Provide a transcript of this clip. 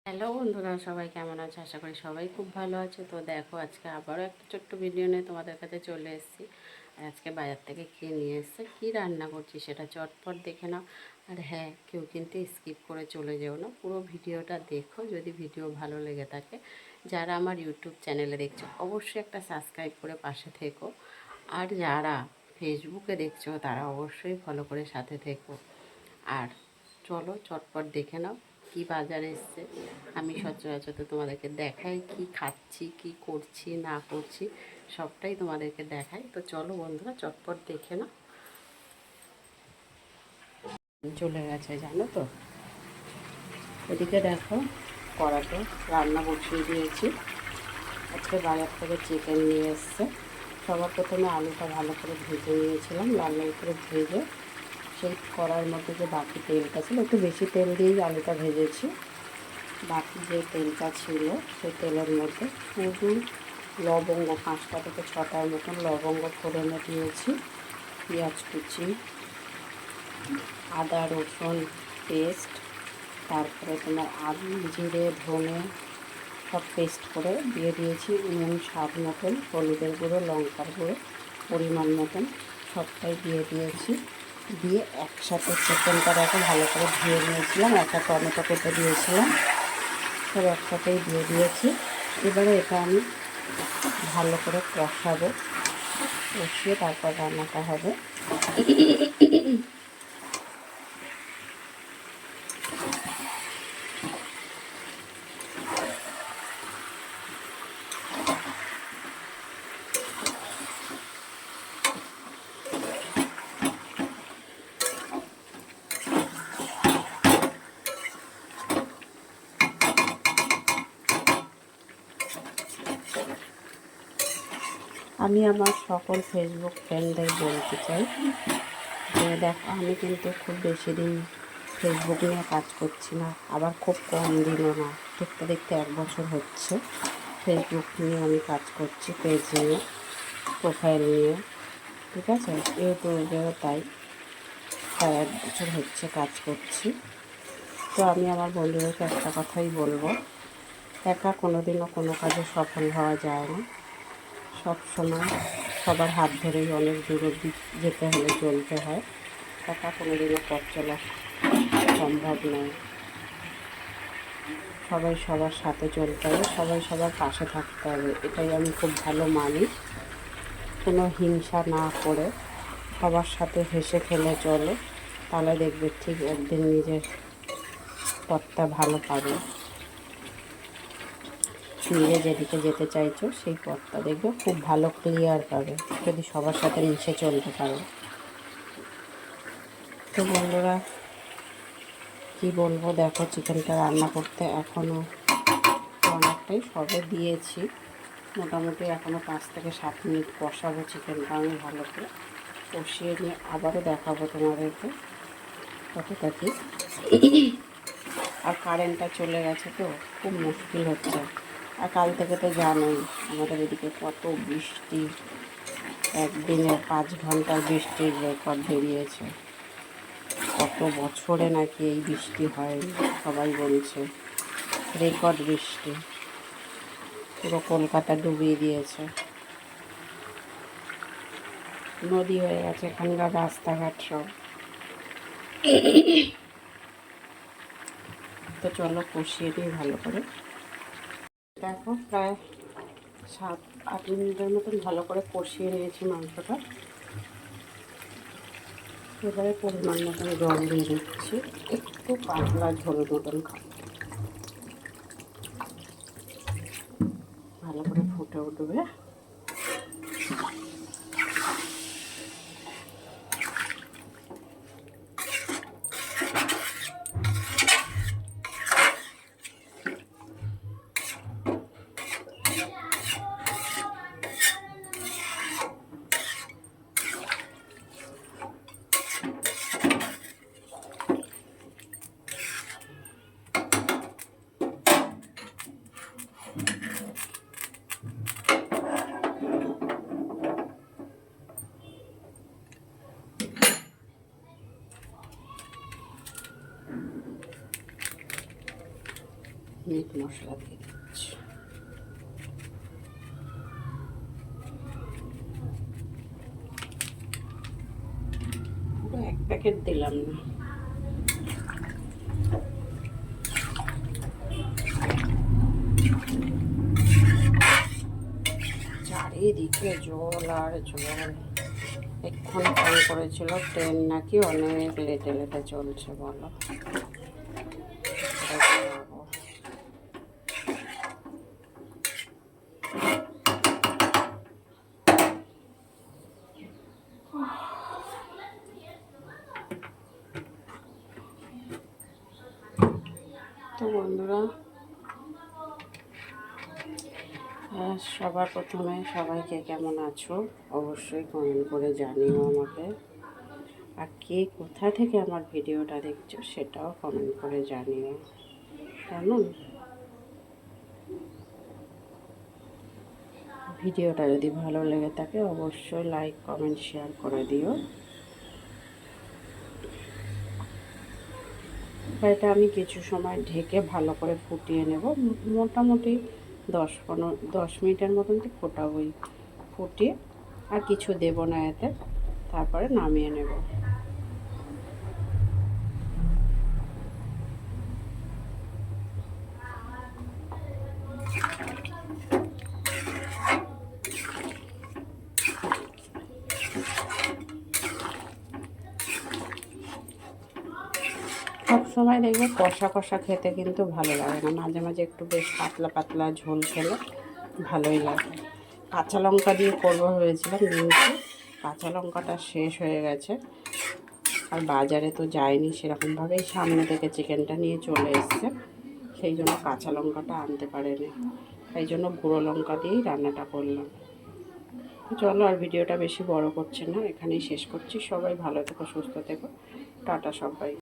Hello বন্ধুরা, সবাই কেমন আছে? আশা করি সবাই খুব ভালো আছে। তো দেখো, আজকে আবারও একটা ছোট্ট ভিডিও নিয়ে তোমাদের কাছে চলে এসেছি। আর আজকে বাজার থেকে কী নিয়ে এসছে, কী রান্না করছি সেটা চটপট দেখে নাও। আর হ্যাঁ, কেউ কিন্তু স্কিপ করে চলে যেও না, পুরো ভিডিওটা দেখো যদি ভিডিও ভালো লেগে থাকে। যারা আমার ইউটিউব চ্যানেলে দেখছো অবশ্যই একটা সাবস্ক্রাইব করে পাশে থেকো। আর যারা ফেসবুকে দেখছো তারা অবশ্যই ফলো করে সাথে থেকো। আর চলো চটপট দেখে নাও কি বাজারে এসছে। আমি সচরাচর তো তোমাদেরকে দেখাই কি খাচ্ছি, কি করছি না করছি, সবটাই তোমাদেরকে দেখাই। তো চলো বন্ধুরা, চটপট দেখে নাও। চলে গেছে জানো তো। এদিকে দেখো, কড়াতে রান্না বসিয়ে দিয়েছি। আজকে বাজার থেকে চিকেন নিয়ে এসছে। সবার প্রথমে আলুটা ভালো করে ভেজে নিয়েছিলাম, লাল লাল করে ভেজে সেই কড়ার মধ্যে যে বাকি তেলটা ছিল, একটু বেশি তেল দিয়েই আলুটা ভেজেছি। বাকি যে তেলটা ছিল সেই তেলের মধ্যে শুধু লবঙ্গ, 5টা থেকে 6টার মতন লবঙ্গ ফোড়নে দিয়েছি, পেঁয়াজ কুচি, আদা রসুন পেস্ট, তারপরে তোমার আলু জিরে ধনে সব পেস্ট করে দিয়ে দিয়েছি। নুন স্বাদ মতন, হলুদের গুঁড়ো লঙ্কার গুঁড়ো পরিমাণ মতন সবটাই দিয়ে দিয়েছি। দিয়ে একসাথে চিকেনটা দেখো ভালো করে ধুয়ে নিয়েছিলাম, একটা টমেটো কেটে দিয়েছিলাম, সব একসাথেই দিয়ে দিয়েছি। এবারে এটা আমি ভালো করে কষাবো, কষিয়ে তারপর রান্নাটা হবে। আমি আমার সকল ফেসবুক ফ্রেন্ডদের বলতে চাই যে দেখো, আমি কিন্তু খুব বেশি দিন ফেসবুক নিয়ে কাজ করছি না, আবার খুব কম দিনও না। দেখতে দেখতে 1 বছর হচ্ছে ফেসবুক নিয়ে আমি কাজ করছি, পেজ নিয়ে, প্রোফাইল নিয়ে। ঠিক আছে, ইউটিউবেও তাই, প্রায় 1 বছর হচ্ছে কাজ করছি। তো আমি আমার বন্ধুদেরকে একটা কথাই বলবো, একা কোনো দিনও কোনো কাজে সফল হওয়া যায় না। সব সময় সবার হাত ধরেই অনেক দূর অবধি যেতে হলে চলতে হয়। একা কোনো দিনও পথ চলা সম্ভব নয়। সবাই সবার সাথে চলতে হবে, সবাই সবার পাশে থাকতে হবে, এটাই আমি খুব ভালো মানি। কোনো হিংসা না করে সবার সাথে হেসে খেলে চলো, তাহলে দেখবে ঠিক একদিন নিজের পথটা ভালো পাবে। নিজে যেদিকে যেতে চাইছো সেই পথটা দেখবে খুব ভালো ক্লিয়ার পাবে যদি সবার সাথে মিশে চলতে পারো। তো বন্ধুরা, কি বলবো, দেখো চিকেনটা রান্না করতে এখনও অনেকটাই, সবে দিয়েছি, মোটামুটি এখনও 5 থেকে 7 মিনিট কষাবো চিকেনটা আমি ভালো করে। কষিয়ে নিয়ে আবারও দেখাবো তোমাদেরকে কতটা কি। আর কারেন্টটা চলে গেছে তো খুব মুশকিল হচ্ছে। আর কাল থেকে তো জানোই আমাদের এদিকে কত বৃষ্টি, একদিনে 5 ঘন্টার বৃষ্টির রেকর্ড বেরিয়েছে। কত বছরে নাকি এই বৃষ্টি হয়নি, সবাই বলছে রেকর্ড বৃষ্টি, পুরো কলকাতা ডুবিয়ে দিয়েছে, নদী হয়ে গেছে এখানকার রাস্তাঘাট সব। তো চলো কষিয়ে দিই ভালো করে। দেখো প্রায় 7-8 মিনিটের মতন ভালো করে কষিয়ে নিয়েছি মাংসটা। এবারে পরিমাণ মতন জল দিয়ে দিচ্ছি, একটু পাতলা ঝোল মতন খাবো, ভালো করে ফুটে উঠবে। মিট মশলা দিয়ে দিচ্ছি। এক প্যাকেট দিলাম না, চারিদিকে জল আর জল। এক্ষুনি ফোন করেছিল, ট্রেন নাকি অনেক লেটে লেটে চলছে বলো। তো বন্ধুরা, সবার প্রথমে সবাইকে কেমন আছো অবশ্যই কমেন্ট করে জানিও আমাকে। আর কে কোথা থেকে আমার ভিডিওটা দেখছো সেটাও কমেন্ট করে জানিও কেমন। ভিডিওটা যদি ভালো লেগে থাকে অবশ্যই লাইক কমেন্ট শেয়ার করে দিও। এটা আমি কিছু সময় ঢেকে ভালো করে ফুটিয়ে নেব, মোটামুটি 10 মিনিটের মতন তো ফোটাবই। ফুটিয়ে আর কিছু দেব না এতে, তারপরে নামিয়ে নেব। সবসময় দেখবে কষা কষা খেতে কিন্তু ভালো লাগে না, মাঝে মাঝে একটু বেশ পাতলা পাতলা ঝোল খেলে ভালোই লাগে। কাঁচা লঙ্কা দিয়ে করবো ভেবেছিলাম, কিন্তু কাঁচা লঙ্কাটা শেষ হয়ে গেছে। আর বাজারে তো যায়নি সেরকমভাবেই, সামনে থেকে চিকেনটা নিয়ে চলে এসছে, সেই জন্য কাঁচা লঙ্কাটা আনতে পারেনি, সেই জন্য গুঁড়ো লঙ্কা দিয়েই রান্নাটা করলাম। চলো আর ভিডিওটা বেশি বড় করছে না, এখানেই শেষ করছি। সবাই ভালো থেকো, সুস্থ থেকো, টাটা সবাই।